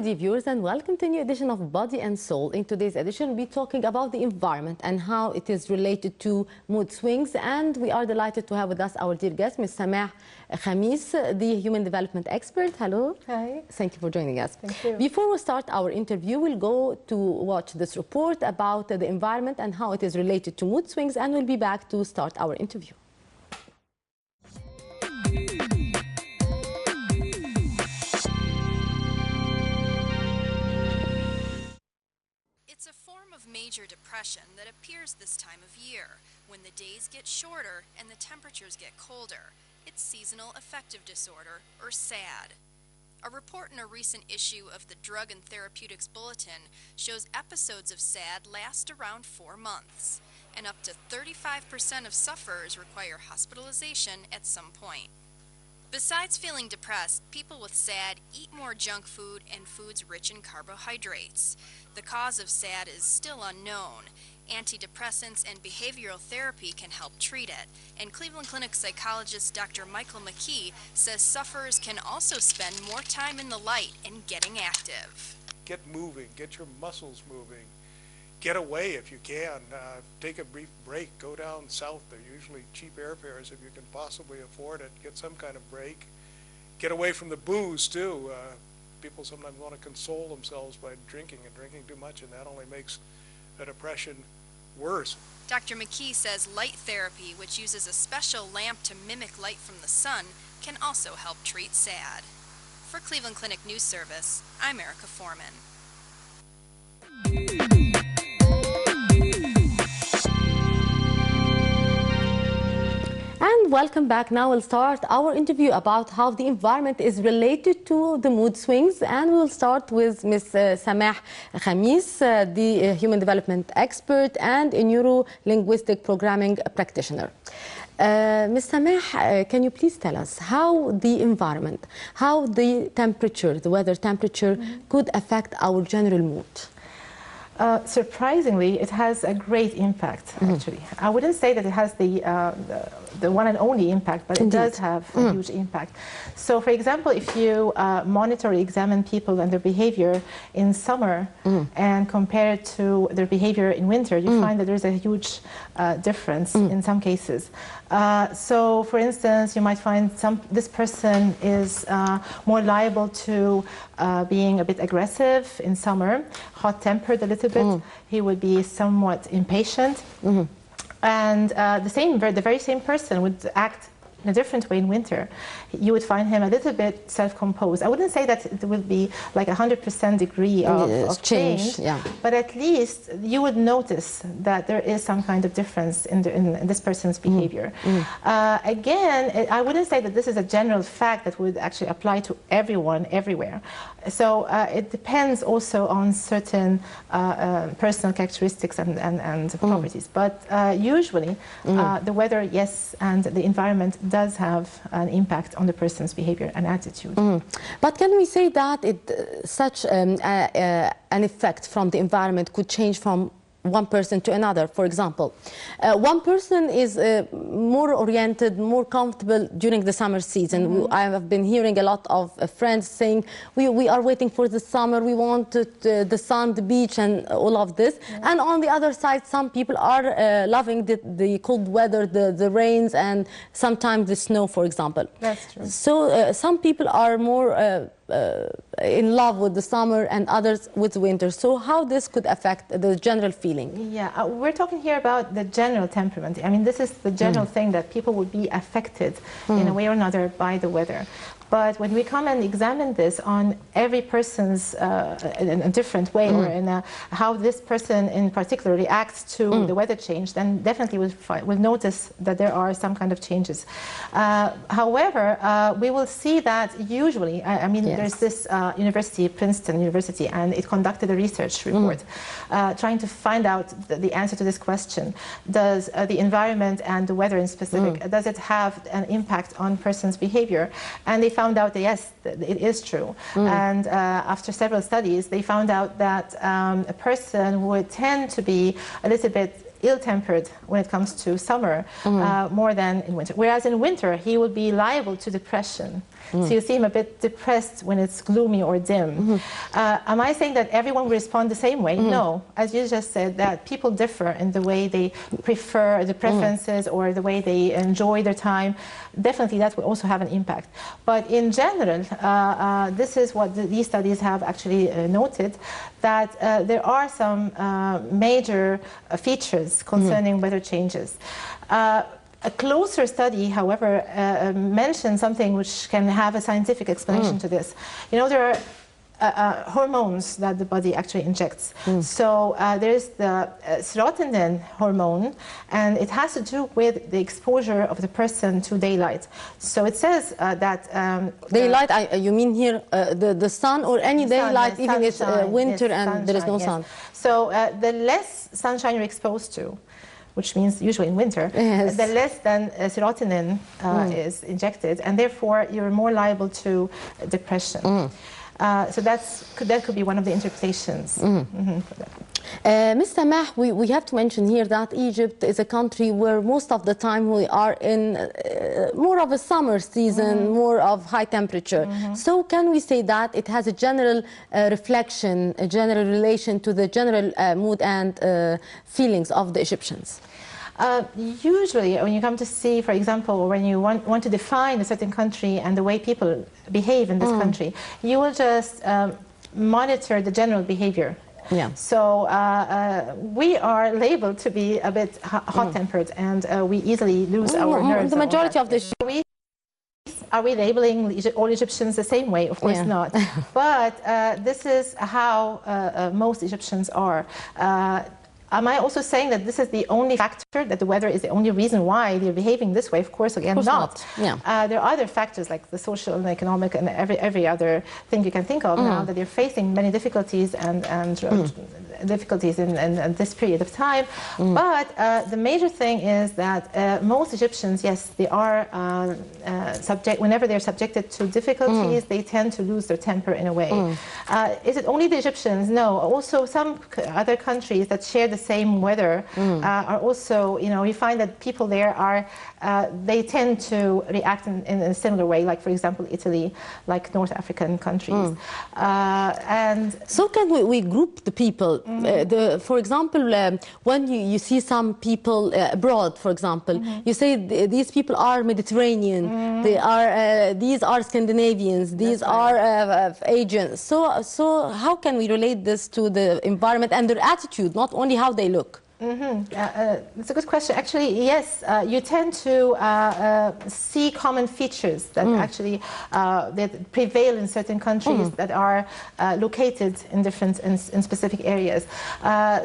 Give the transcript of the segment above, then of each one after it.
Hello dear viewers and welcome to a new edition of Body and Soul. In today's edition we'll be talking about the environment and how it is related to mood swings, and we are delighted to have with us our dear guest, Ms. Samah Khamis, the human development expert. Hello. Hi. Thank you for joining us. Thank you. Before we start our interview, we'll go to watch this report about the environment and how it is related to mood swings, and we'll be back to start our interview. It's a form of major depression that appears this time of year, when the days get shorter and the temperatures get colder. It's seasonal affective disorder, or SAD. A report in a recent issue of the Drug and Therapeutics Bulletin shows episodes of SAD last around 4 months, and up to 35% of sufferers require hospitalization at some point. Besides feeling depressed, people with SAD eat more junk food and foods rich in carbohydrates. The cause of SAD is still unknown. Antidepressants and behavioral therapy can help treat it, and Cleveland Clinic psychologist Dr. Michael McKee says sufferers can also spend more time in the light and getting active. Get moving, get your muscles moving. Get away if you can. Take a brief break. Go down south. They're usually cheap airfares if you can possibly afford it. Get some kind of break. Get away from the booze too. People sometimes want to console themselves by drinking and drinking too much, and that only makes a depression worse. Dr. McKee says light therapy, which uses a special lamp to mimic light from the sun, can also help treat SAD. For Cleveland Clinic News Service, I'm Erica Foreman. And welcome back. Now we'll start our interview about how the environment is related to the mood swings, and we'll start with Ms. Samah Khamis, the human development expert and a neuro-linguistic programming practitioner. Ms. Samah, can you please tell us how the environment, how the temperature, the weather temperature could affect our general mood? Surprisingly, it has a great impact, actually. I wouldn't say that it has the one and only impact, but Indeed. it does have a huge impact. So, for example, if you monitor or examine people and their behavior in summer and compare it to their behavior in winter, you find that there's a huge difference in some cases. So, for instance, you might find this person is more liable to being a bit aggressive in summer, hot-tempered a little bit. He would be somewhat impatient. And the very same person would act in a different way in winter. You would find him a little bit self-composed. I wouldn't say that it would be like 100% degree of change, but at least you would notice that there is some kind of difference in this person's behavior. Again, I wouldn't say that this is a general fact that would actually apply to everyone, everywhere. So it depends also on certain personal characteristics and properties. But usually the weather, yes, and the environment does have an impact on the person's behavior and attitude. But can we say that such an effect from the environment could change from one person to another? For example, one person is more oriented, more comfortable during the summer season. I have been hearing a lot of friends saying, we are waiting for the summer, we want the sun, the beach, and all of this. And on the other side, some people are loving the cold weather, the rains, and sometimes the snow, for example. That's true. So some people are more in love with the summer and others with winter. So how this could affect the general feeling? Yeah, we're talking here about the general temperament. I mean, this is the general thing that people would be affected in a way or another by the weather. But when we come and examine this on every person's in a different way, or in how this person in particular reacts to the weather change, then definitely we'll notice that there are some kind of changes. However, we will see that usually, I mean, there's this university, Princeton University, and it conducted a research report trying to find out the answer to this question. Does the environment and the weather in specific, does it have an impact on person's behavior? And they found out that yes, it is true. And after several studies, they found out that a person would tend to be a little bit ill-tempered when it comes to summer more than in winter. Whereas in winter, he will be liable to depression. So you see him a bit depressed when it's gloomy or dim. Am I saying that everyone will respond the same way? No. As you just said, that people differ in the way they prefer, the preferences, or the way they enjoy their time. Definitely that will also have an impact. But in general, this is what these studies have actually noted, that there are some major features concerning weather changes. A closer study, however, mentions something which can have a scientific explanation to this. You know, there are hormones that the body actually injects. So there's the serotonin hormone, and it has to do with the exposure of the person to daylight. So it says that... daylight, you mean here the sun or any daylight, yes, even if it's winter and sunshine, there is no sun? So the less sunshine you're exposed to, which means usually in winter, the less than serotonin is injected, and therefore you're more liable to depression. So that could be one of the interpretations. Ms. Samah, we have to mention here that Egypt is a country where most of the time we are in more of a summer season, more of high temperature. So can we say that it has a general reflection, a general relation to the general mood and feelings of the Egyptians? Usually, when you come to see, for example, when you want to define a certain country and the way people behave in this country, you will just monitor the general behavior. Yeah. So we are labeled to be a bit hot-tempered, and we easily lose our nerves. The majority of the... Are we labeling all Egyptians the same way? Of course not. But this is how most Egyptians are. Am I also saying that this is the only factor, that the weather is the only reason why they're behaving this way? Of course, again, not. Yeah. There are other factors like the social and economic and every other thing you can think of now, that they're facing many difficulties and difficulties in this period of time. But the major thing is that most Egyptians, yes, they are whenever they're subjected to difficulties, they tend to lose their temper in a way. Is it only the Egyptians? No. Also, some other countries that share the same weather are also, you know, you find that people there are, they tend to react in a similar way, like, for example, Italy, like North African countries. And so can we group the people? For example, when you see some people abroad, for example, you say these people are Mediterranean, these are Scandinavians, these are Asians. So how can we relate this to the environment and their attitude, not only how they look? That's a good question. Actually, yes, you tend to see common features that actually that prevail in certain countries that are located in specific areas.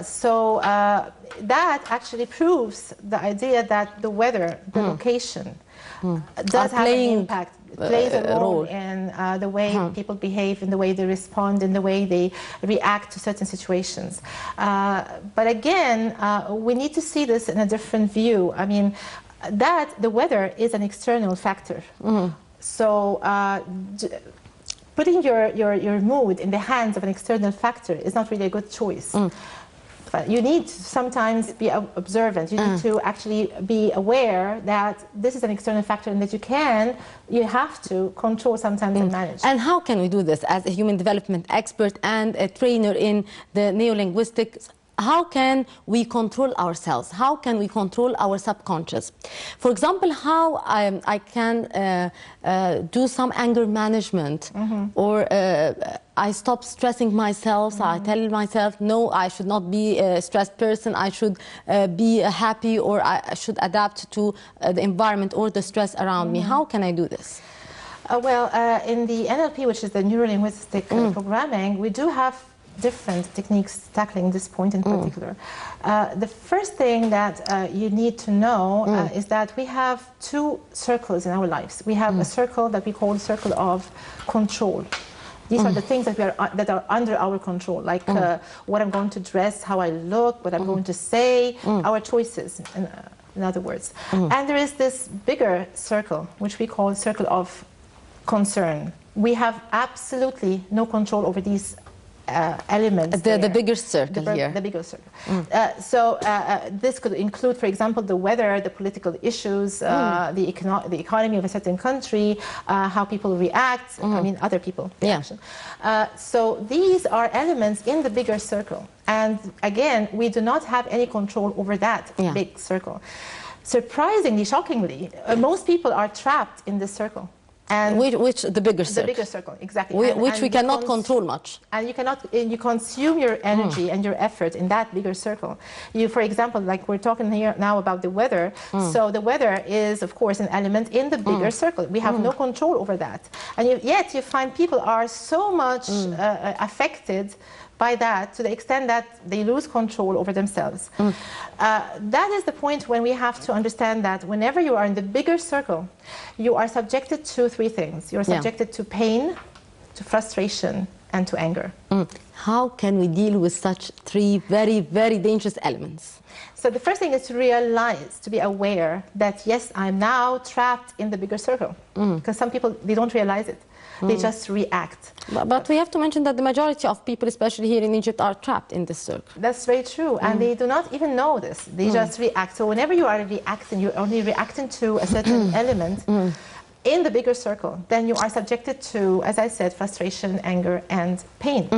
So that actually proves the idea that the weather, the location, does have an impact. It plays a role in the way people behave, in the way they respond, in the way they react to certain situations. But again, we need to see this in a different view. I mean, that the weather is an external factor. So putting your mood in the hands of an external factor is not really a good choice. You need to sometimes be observant. You need to actually be aware that this is an external factor and that you have to control sometimes and manage. And how can we do this as a human development expert and a trainer in the neo-linguistics? How can we control ourselves? How can we control our subconscious? For example, how I can do some anger management, or I stop stressing myself. So I tell myself, no, I should not be a stressed person. I should be happy, or I should adapt to the environment or the stress around me. How can I do this? Well, in the NLP, which is the neuro-linguistic programming, we do have different techniques tackling this point in particular. The first thing that you need to know is that we have two circles in our lives. We have a circle that we call the circle of control. These are the things that are under our control, like what I'm going to dress, how I look, what I'm going to say, our choices, in other words. And there is this bigger circle, which we call circle of concern. We have absolutely no control over these elements. The bigger circle here. The bigger circle. This could include, for example, the weather, the political issues, the economy of a certain country, how people react, I mean, other people reaction. So these are elements in the bigger circle. And again, we do not have any control over that big circle. Surprisingly, shockingly, most people are trapped in this circle. And which the bigger circle. The bigger circle, exactly. Which we cannot control much. And you consume your energy and your effort in that bigger circle. You, for example, like we're talking here now about the weather. So the weather is, of course, an element in the bigger circle. We have no control over that. And yet you find people are so much affected by that, to the extent that they lose control over themselves. That is the point when we have to understand that whenever you are in the bigger circle, you are subjected to three things. You're subjected to pain, to frustration, and to anger. How can we deal with such three very, very dangerous elements? So the first thing is to realize, to be aware that, yes, I'm now trapped in the bigger circle. Because some people, they don't realize it. They just react. But we have to mention that the majority of people, especially here in Egypt, are trapped in this circle. That's very true. And they do not even know this. They just react. So whenever you are reacting, you're only reacting to a certain element in the bigger circle. Then you are subjected to, as I said, frustration, anger, and pain.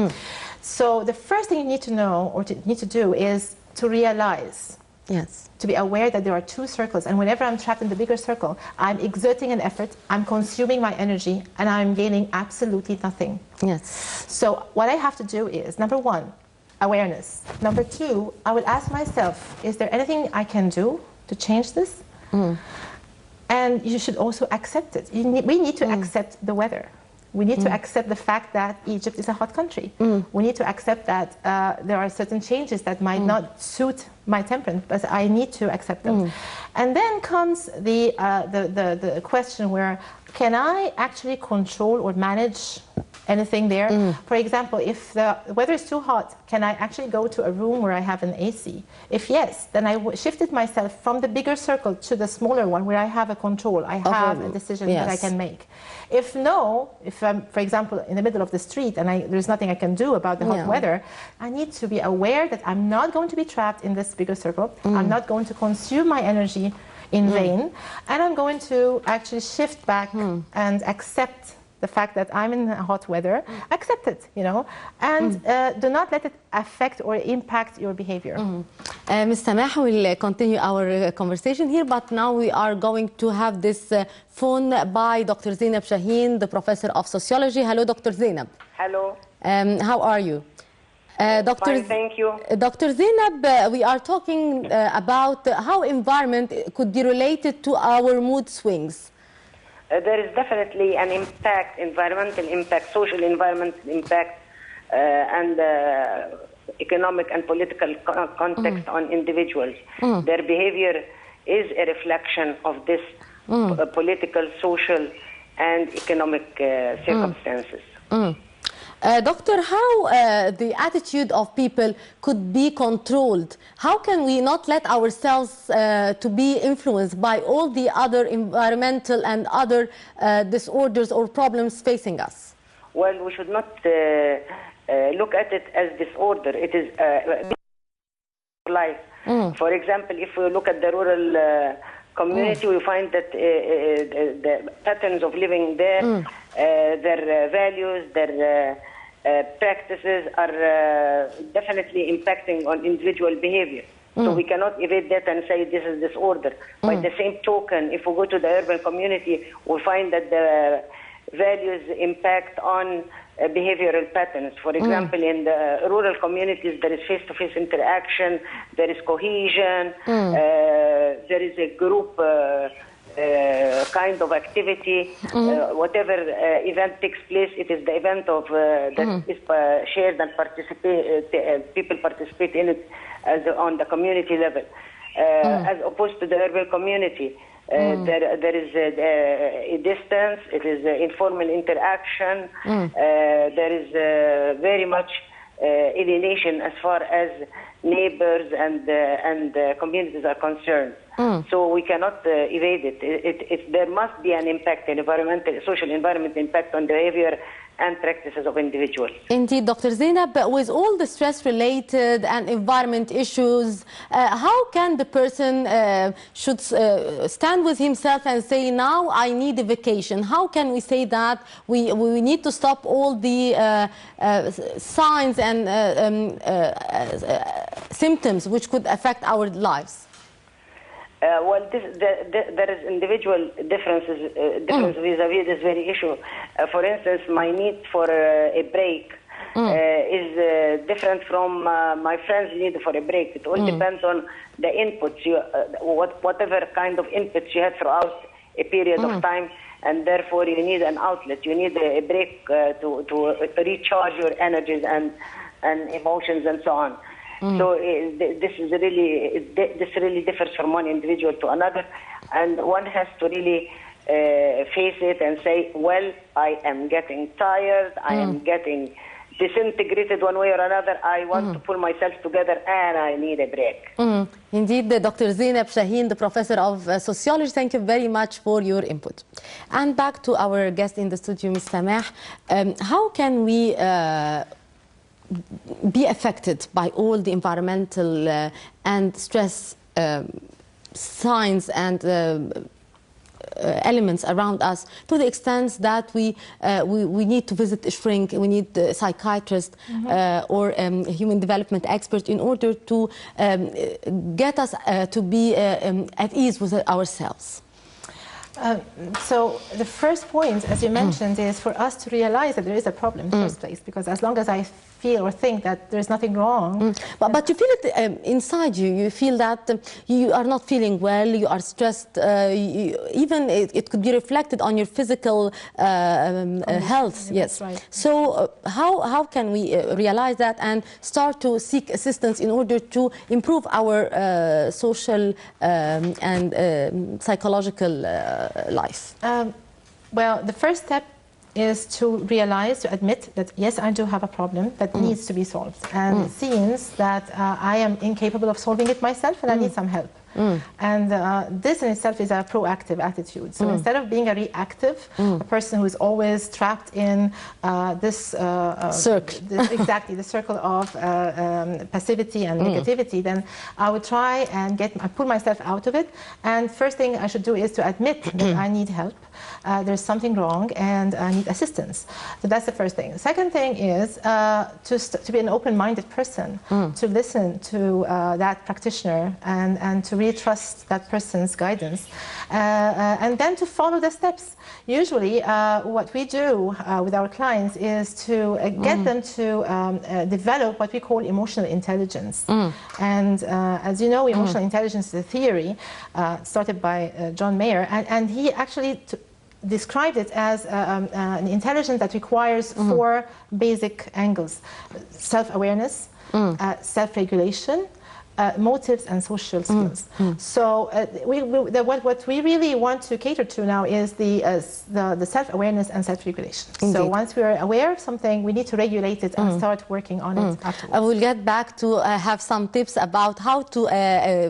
So the first thing you need to know or need to do is to realize. Yes. To be aware that there are two circles, and whenever I'm trapped in the bigger circle, I'm exerting an effort, I'm consuming my energy, and I'm gaining absolutely nothing. Yes. So what I have to do is, number one, awareness. Number two, I will ask myself, is there anything I can do to change this? And you should also accept it. We need to accept the weather. We need to accept the fact that Egypt is a hot country. We need to accept that there are certain changes that might not suit my temperament, but I need to accept them. And then comes the question where, can I actually control or manage anything there? For example, if the weather is too hot, can I actually go to a room where I have an AC? If yes, then I shifted myself from the bigger circle to the smaller one where I have a control, I have a decision that I can make. If no, if I'm, for example, in the middle of the street and there's nothing I can do about the hot weather, I need to be aware that I'm not going to be trapped in this bigger circle. I'm not going to consume my energy in vain, and I'm going to actually shift back and accept the fact that I'm in hot weather, accept it, you know, and do not let it affect or impact your behavior. Ms. Samah will continue our conversation here, but now we are going to have this phone by Dr. Zainab Shaheen, the professor of sociology. Hello, Dr. Zainab. Hello. How are you? Fine, thank you. Dr. Zainab, we are talking about how environment could be related to our mood swings. There is definitely an impact, environmental impact, social environmental impact, and economic and political context on individuals. Their behavior is a reflection of this political, social, and economic circumstances. Doctor, how the attitude of people could be controlled? How can we not let ourselves to be influenced by all the other environmental and other disorders or problems facing us? Well, we should not look at it as disorder. It is life. For example, if we look at the rural community, we find that the patterns of living there, their values, their practices are definitely impacting on individual behavior. So we cannot evade that and say this is disorder. By the same token, if we go to the urban community, we find that the values impact on behavioral patterns. For example, in the rural communities, there is face-to-face interaction, there is cohesion, there is a group kind of activity. Whatever event takes place, it is the event of that is shared and people participate in it as on the community level, as opposed to the urban community. There is a distance, it is informal interaction, there is very much alienation as far as neighbors and communities are concerned. So we cannot evade it. There must be an impact, an environmental, social environmental impact on the behavior and practices of individuals. Indeed, Dr. Zainab, with all the stress-related and environment issues, how can the person should stand with himself and say, now I need a vacation? How can we say that we need to stop all the signs and symptoms which could affect our lives? Well, there is individual differences vis-a-vis this very issue. For instance, my need for a break is different from my friend's need for a break. It all depends on the inputs, whatever kind of inputs you had throughout a period of time, and therefore you need an outlet. You need a break to recharge your energies and emotions and so on. So this really differs from one individual to another, and one has to really face it and say, well, I am getting tired, I am getting disintegrated one way or another, I want to pull myself together and I need a break. Indeed, Dr. Zainab Shaheen, the professor of sociology, thank you very much for your input. And back to our guest in the studio, Ms. Samah. How can we be affected by all the environmental and stress signs and elements around us, to the extent that we need to visit a shrink, we need a psychiatrist or a human development expert in order to get us to be at ease with ourselves? So the first point, as you mentioned, is for us to realize that there is a problem in the first place, because as long as I feel or think that there's nothing wrong. But you feel it inside you. You feel that you are not feeling well, you are stressed. Even it could be reflected on your physical health. Yes. Right. So how can we realize that and start to seek assistance in order to improve our social and psychological life? Well, the first step is to realize, to admit that, yes, I do have a problem that needs to be solved. And it seems that I am incapable of solving it myself and I need some help. And this in itself is a proactive attitude. So instead of being a reactive, a person who is always trapped in this circle, exactly the circle of passivity and negativity, then I would try and pull myself out of it. And first thing I should do is to admit that I need help. There's something wrong and I need assistance. So that's the first thing. The second thing is to be an open-minded person, to listen to that practitioner and to really trust that person's guidance, and then to follow the steps. Usually what we do with our clients is to get them to develop what we call emotional intelligence. And as you know, emotional intelligence is a theory started by John Mayer, and he actually described it as an intelligence that requires four basic angles: self-awareness, self-regulation, motives, and social skills. So what we really want to cater to now is the self-awareness and self-regulation. So once we are aware of something, we need to regulate it and start working on it afterwards. I will get back to have some tips about how to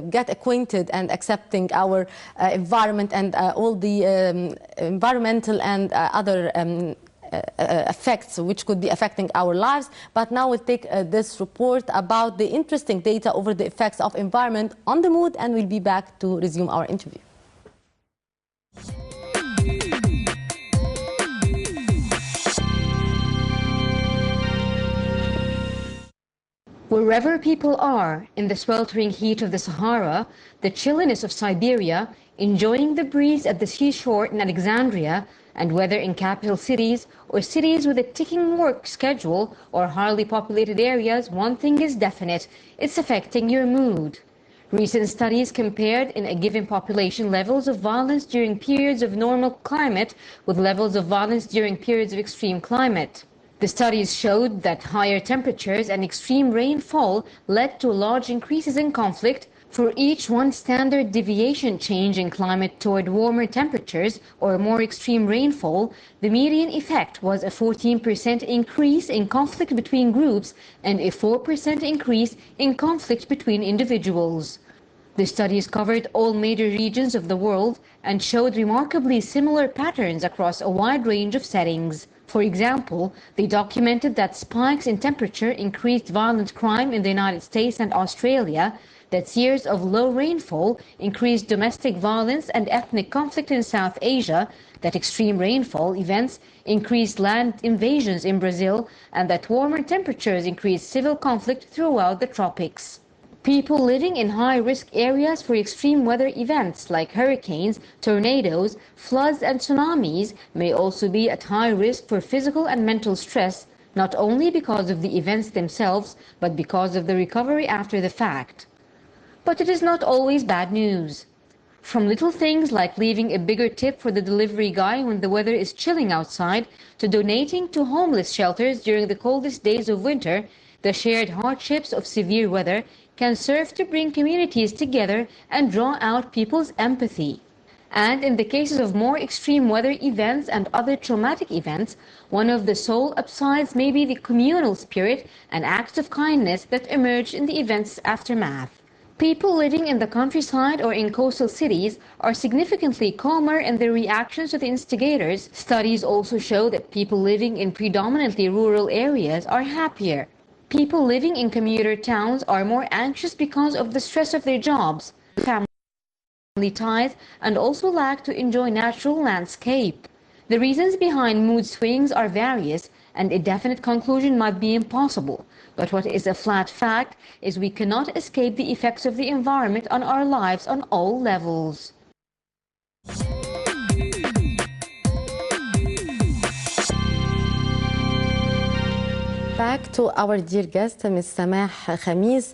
get acquainted and accepting our environment and all the environmental and other effects which could be affecting our lives. But now we'll take this report about the interesting data over the effects of environment on the mood, and we'll be back to resume our interview. Wherever people are, in the sweltering heat of the Sahara, the chilliness of Siberia, enjoying the breeze at the seashore in Alexandria, and whether in capital cities or cities with a ticking work schedule or highly populated areas, one thing is definite: it's affecting your mood. Recent studies compared in a given population levels of violence during periods of normal climate with levels of violence during periods of extreme climate. The studies showed that higher temperatures and extreme rainfall led to large increases in conflict. For each one standard deviation change in climate toward warmer temperatures or more extreme rainfall, the median effect was a 14% increase in conflict between groups and a 4% increase in conflict between individuals. The studies covered all major regions of the world and showed remarkably similar patterns across a wide range of settings. For example, they documented that spikes in temperature increased violent crime in the United States and Australia, that years of low rainfall increased domestic violence and ethnic conflict in South Asia, that extreme rainfall events increased land invasions in Brazil, and that warmer temperatures increased civil conflict throughout the tropics. People living in high-risk areas for extreme weather events like hurricanes, tornadoes, floods and tsunamis may also be at high risk for physical and mental stress, not only because of the events themselves, but because of the recovery after the fact. But it is not always bad news. From little things like leaving a bigger tip for the delivery guy when the weather is chilling outside, to donating to homeless shelters during the coldest days of winter, the shared hardships of severe weather can serve to bring communities together and draw out people's empathy. And in the cases of more extreme weather events and other traumatic events, one of the sole upsides may be the communal spirit and acts of kindness that emerge in the event's aftermath. People living in the countryside or in coastal cities are significantly calmer in their reactions to the instigators. Studies also show that people living in predominantly rural areas are happier. People living in commuter towns are more anxious because of the stress of their jobs, family ties, and also lack to enjoy natural landscape. The reasons behind mood swings are various, and a definite conclusion might be impossible. But what is a flat fact is we cannot escape the effects of the environment on our lives on all levels. Back to our dear guest, Ms. Samah Khamis.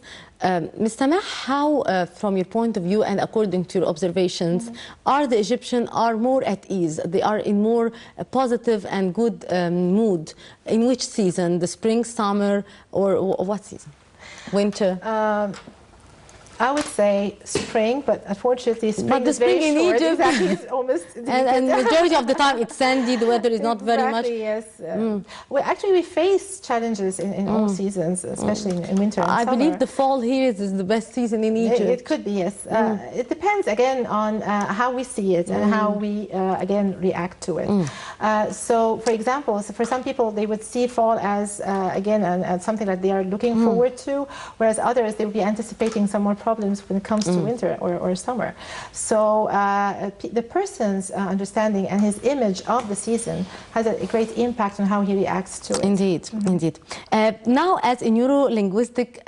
Ms. Samah, how, from your point of view and according to your observations, are the Egyptians more at ease? They are in more positive and good mood. In which season? The spring, summer, or what season? Winter? I would say spring, but unfortunately spring is very in short. Egypt. Exactly, it's almost and majority of the time it's sandy, the weather is not very much. Yes. Well, actually we face challenges in all seasons, especially in winter and I summer. believe the fall here is the best season in Egypt. It could be, yes. It depends, again, on how we see it and how we, again, react to it. So, for example, for some people, they would see fall as, again, something that they are looking forward to, whereas others, they would be anticipating some more problems when it comes to winter or summer. So the person's understanding and his image of the season has a great impact on how he reacts to it. Indeed, indeed. Now, as a neuro-linguistic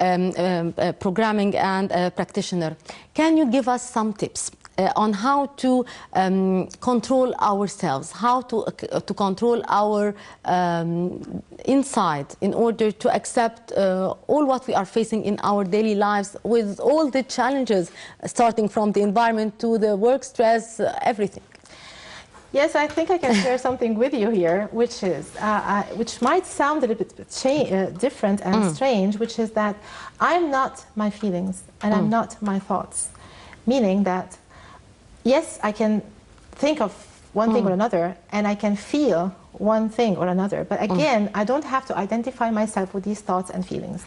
programming and practitioner, can you give us some tips on how to control ourselves, how to control our inside in order to accept all what we are facing in our daily lives with all the challenges, starting from the environment to the work stress, everything? Yes, I think I can share something with you here, which is, which might sound a little bit different and strange, which is that I'm not my feelings and I'm not my thoughts. Meaning that, yes, I can think of one thing or another, and I can feel one thing or another. But again, I don't have to identify myself with these thoughts and feelings.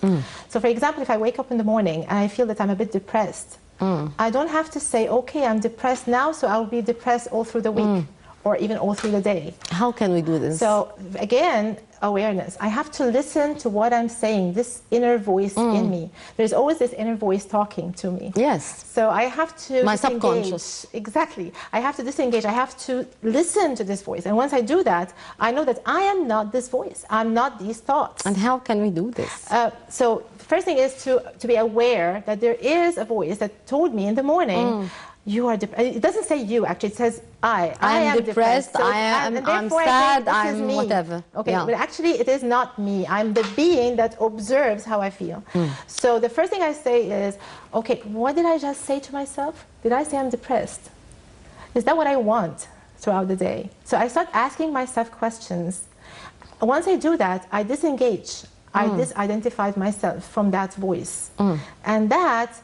So for example, if I wake up in the morning and I feel that I'm a bit depressed, I don't have to say, okay, I'm depressed now, so I'll be depressed all through the week. Or even all through the day. How can we do this? So again, awareness. I have to listen to what I'm saying, this inner voice in me. There's always this inner voice talking to me. Yes. So I have to My disengage. subconscious. Exactly. I have to disengage. I have to listen to this voice. And once I do that, I know that I am not this voice. I'm not these thoughts. And how can we do this? So the first thing is to be aware that there is a voice that told me in the morning, you are depressed. It doesn't say you, actually. It says I am depressed. So I'm sad, I'm whatever. Okay, yeah. But actually it is not me. I'm the being that observes how I feel. So the first thing I say is, okay, what did I just say to myself? Did I say I'm depressed? Is that what I want throughout the day? So I start asking myself questions. Once I do that, I disengage. I disidentify myself from that voice. And that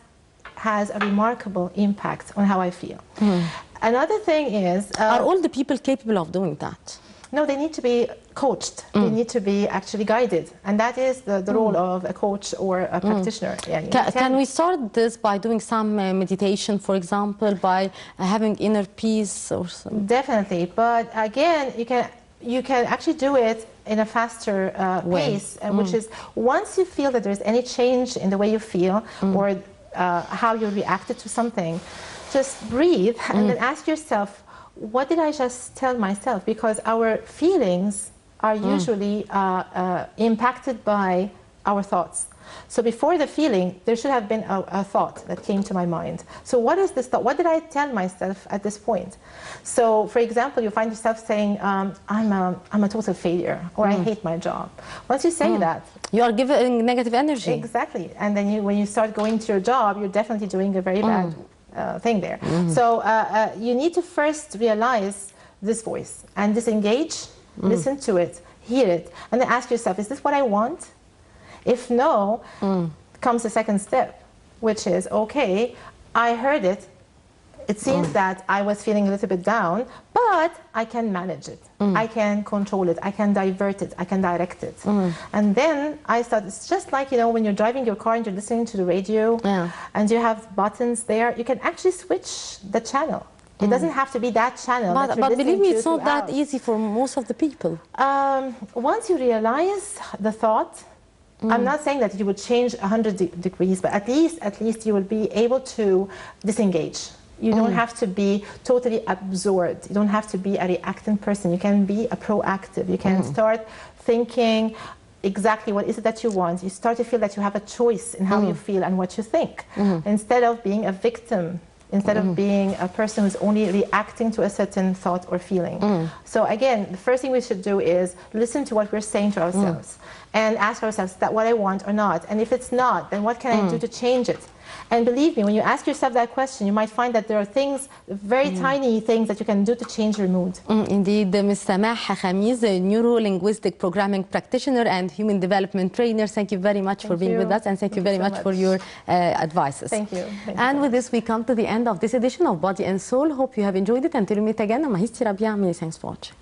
has a remarkable impact on how I feel. Another thing is... are all the people capable of doing that? No, they need to be coached. They need to be actually guided. And that is the role of a coach or a practitioner. Yeah, can we start this by doing some meditation, for example, by having inner peace or something? Definitely. But again, you can actually do it in a faster pace, which is once you feel that there's any change in the way you feel or how you reacted to something, just breathe and then ask yourself, what did I just tell myself? Because our feelings are usually impacted by our thoughts. So before the feeling, there should have been a thought that came to my mind. So what is this thought? What did I tell myself at this point? So for example, you find yourself saying, I'm a total failure, or I hate my job. Once you say that, you are giving negative energy. Exactly. And then when you start going to your job, you're definitely doing a very bad thing there. So you need to first realize this voice and disengage, listen to it, hear it, and then ask yourself, is this what I want? If no, comes the second step, which is, okay, I heard it. It seems that I was feeling a little bit down, but I can manage it. I can control it. I can divert it. I can direct it. And then I thought, it's just like, you know, when you're driving your car and you're listening to the radio and you have buttons there, you can actually switch the channel. It doesn't have to be that channel. But believe me, it's not that easy for most of the people. Once you realize the thought, I'm not saying that you would change 100 degrees, but at least you will be able to disengage. You don't have to be totally absorbed. You don't have to be a reactant person. You can be a proactive. You can start thinking exactly what is it that you want. You start to feel that you have a choice in how you feel and what you think, instead of being a victim, instead of being a person who's only reacting to a certain thought or feeling. So again, the first thing we should do is listen to what we're saying to ourselves and ask ourselves, is that what I want or not? And if it's not, then what can I do to change it? And believe me, when you ask yourself that question, you might find that there are things, very tiny things that you can do to change your mood. Indeed, Ms. Samah Khamis, a neuro-linguistic programming practitioner and human development trainer, thank you very much for being with us, and thank you very much for your advices. Thank you. And with this, we come to the end of this edition of Body and Soul. Hope you have enjoyed it. Until we meet again, I'm Mahis Rabia. Many thanks for watching.